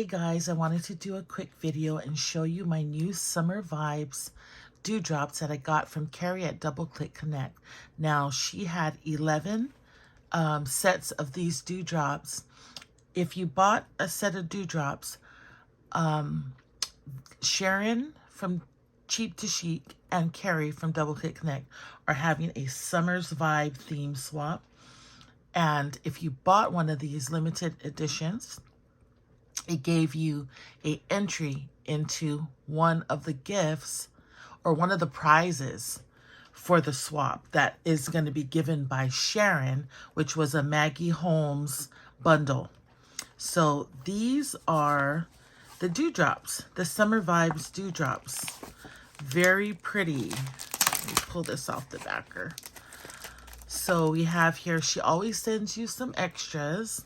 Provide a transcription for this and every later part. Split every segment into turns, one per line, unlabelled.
guys, I wanted to do a quick video and show you my new Summer Vibes dewdrops that I got from Carrie at Double Click Connect. Now, she had 11 sets of these dewdrops. If you bought a set of dewdrops, Sharon from Cheap to Chic and Carrie from Double Click Connect are having a Summer's Vibe theme swap. And if you bought one of these limited editions, it gave you an entry into one of the gifts or one of the prizes for the swap that is going to be given by Sharon, which was a Maggie Holmes Bundle. So these are the dewdrops, the Summer Vibes dewdrops. Very pretty. Let me pull this off the backer. So we have here, she always sends you some extras,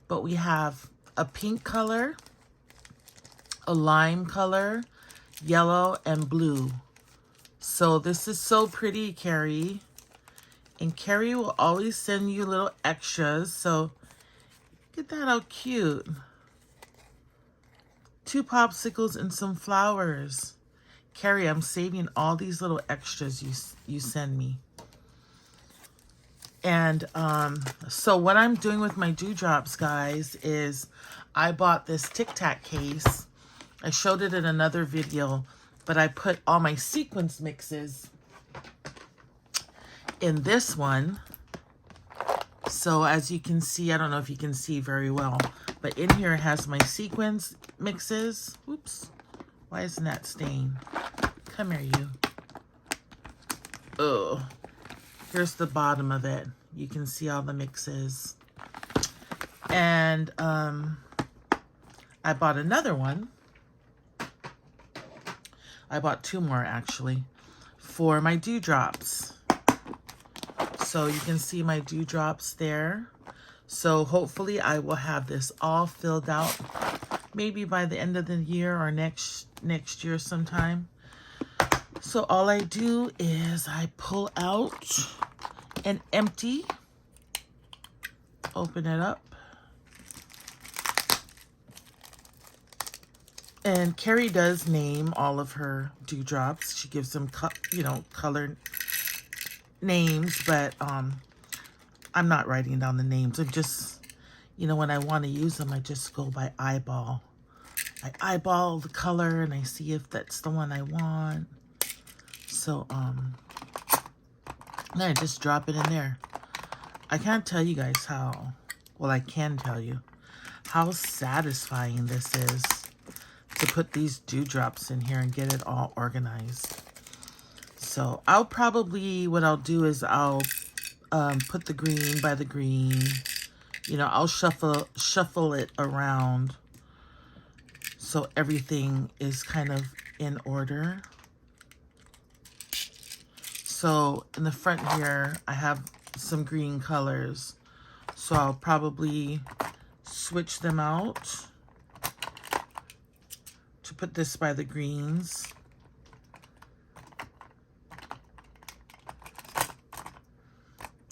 but we have a pink color, a lime color, yellow, and blue. So this is so pretty, Carrie. And Carrie will always send you little extras. So look at that, how cute. 2 popsicles and some flowers. Carrie, I'm saving all these little extras you send me. And so what I'm doing with my dewdrops, guys, is I bought this Tic Tac case. I showed it in another video, but I put all my sequence mixes in this one. So as you can see, I don't know if you can see very well, but in here it has my sequence mixes. Oops, why isn't that staying? Come here, you. Oh. Here's the bottom of it. You can see all the mixes. And I bought another one. I bought 2 more, actually, for my dewdrops. So you can see my dewdrops there. So hopefully I will have this all filled out, maybe by the end of the year or next year sometime. So all I do is I pull out an empty, open it up, and Carrie does name all of her dewdrops. She gives them, color names, but I'm not writing down the names. I'm just, when I want to use them, I just go by eyeball. I eyeball the color and I see if that's the one I want. So, then I just drop it in there. I can't tell you guys how, well, I can tell you how satisfying this is to put these dewdrops in here and get it all organized. So I'll probably, what I'll do is I'll put the green by the green. I'll shuffle it around so everything is kind of in order. So in the front here, I have some green colors. So I'll probably switch them out to put this by the greens.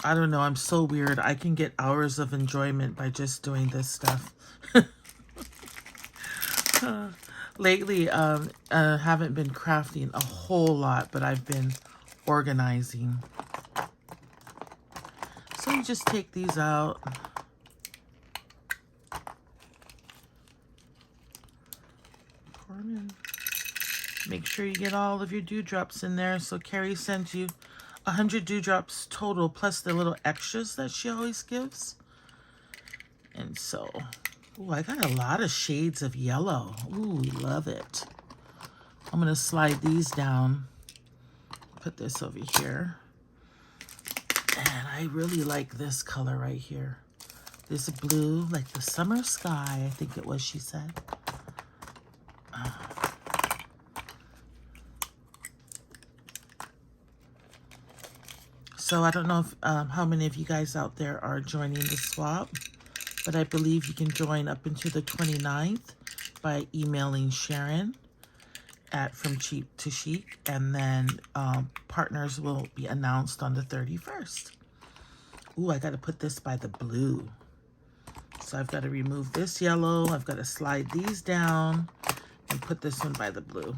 I don't know, I'm so weird. I can get hours of enjoyment by just doing this stuff. Lately, I haven't been crafting a whole lot, but I've been organizing. So you just take these out. Pour them in. Make sure you get all of your dewdrops in there. So Carrie sent you 100 dewdrops total, plus the little extras that she always gives. And so, ooh, I got a lot of shades of yellow. Ooh, love it. I'm going to slide these down. Put this over here. And I really like this color right here. This blue, like the summer sky, I think it was she said. So I don't know if, how many of you guys out there are joining the swap, but I believe you can join up until the 29th by emailing Sharon at From Cheap to Chic, and then partners will be announced on the 31st. Ooh, I got to put this by the blue. So I've got to remove this yellow. I've got to slide these down and put this one by the blue.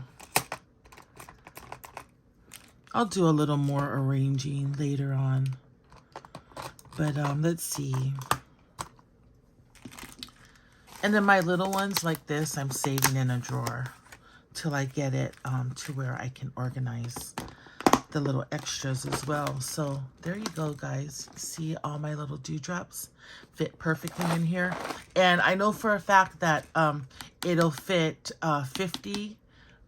I'll do a little more arranging later on. But let's see. And then my little ones like this, I'm saving in a drawer till I get it to where I can organize the little extras as well. So there you go, guys. See, all my little dewdrops fit perfectly in here. And I know for a fact that it'll fit 50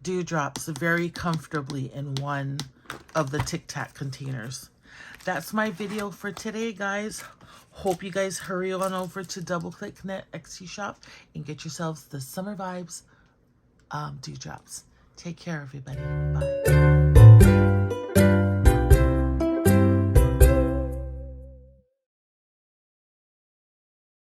dewdrops very comfortably in one of the Tic Tac containers. That's my video for today, guys. Hope you guys hurry on over to Double Click Knit Etsy shop and get yourselves the Summer Vibes dewdrops. Take care, everybody. Bye.